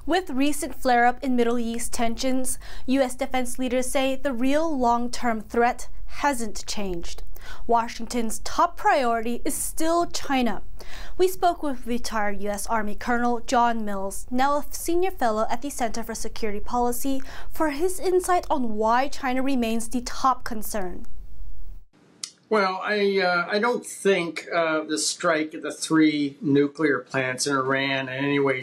With recent flare-up in Middle East tensions, U.S. defense leaders say the real long-term threat hasn't changed. Washington's top priority is still China. We spoke with retired U.S. Army Colonel John Mills, now a senior fellow at the Center for Security Policy, for his insight on why China remains the top concern. Well, I don't think the strike at the 3 nuclear plants in Iran in any way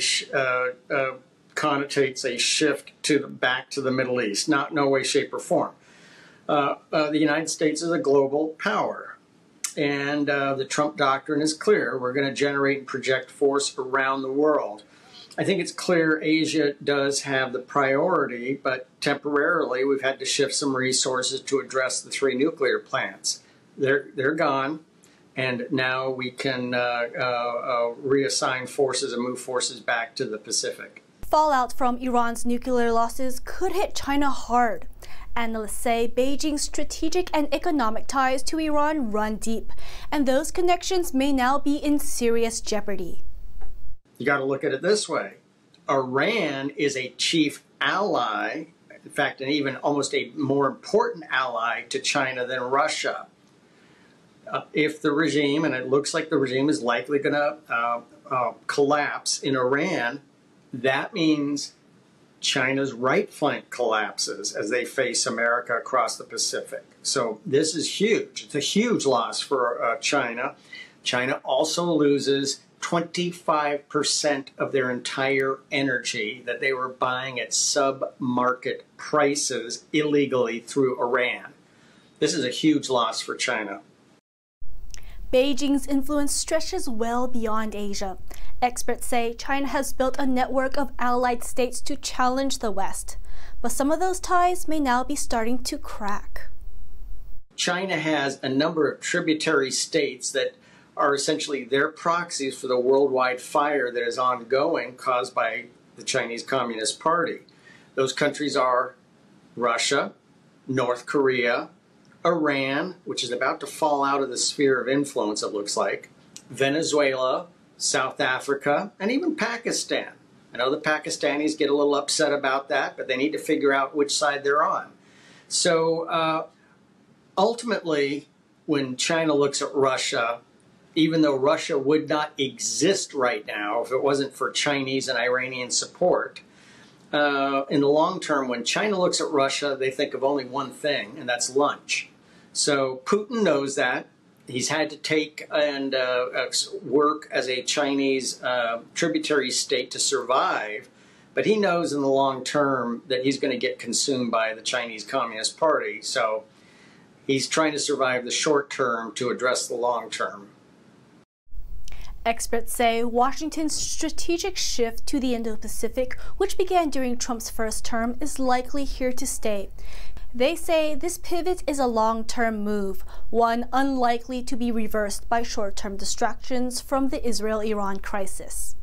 connotates a shift back to the Middle East. No way, shape, or form. The United States is a global power, and the Trump doctrine is clear. We're going to generate and project force around the world. I think it's clear Asia does have the priority, but temporarily we've had to shift some resources to address the 3 nuclear plants. They're gone, and now we can reassign forces and move forces back to the Pacific. Fallout from Iran's nuclear losses could hit China hard. Analysts say Beijing's strategic and economic ties to Iran run deep, and those connections may now be in serious jeopardy. You got to look at it this way. Iran is a chief ally, in fact, and even almost a more important ally to China than Russia. If the regime, and it looks like the regime is likely going to collapse in Iran, that means China's right flank collapses as they face America across the Pacific. So this is huge. It's a huge loss for China. China also loses 25% of their entire energy that they were buying at sub-market prices illegally through Iran. This is a huge loss for China. Beijing's influence stretches well beyond Asia. Experts say China has built a network of allied states to challenge the West, but some of those ties may now be starting to crack. China has a number of tributary states that are essentially their proxies for the worldwide fire that is ongoing caused by the Chinese Communist Party. Those countries are Russia, North Korea, Iran, which is about to fall out of the sphere of influence, it looks like, Venezuela, South Africa, and even Pakistan. I know the Pakistanis get a little upset about that, but they need to figure out which side they're on. So ultimately, when China looks at Russia, even though Russia would not exist right now if it wasn't for Chinese and Iranian support, in the long term, when China looks at Russia, they think of only one thing, and that's lunch. So Putin knows that. He's had to take and work as a Chinese tributary state to survive, but he knows in the long term that he's going to get consumed by the Chinese Communist Party. So he's trying to survive the short term to address the long term. Experts say Washington's strategic shift to the Indo-Pacific, which began during Trump's first term, is likely here to stay. They say this pivot is a long-term move, one unlikely to be reversed by short-term distractions from the Israel-Iran crisis.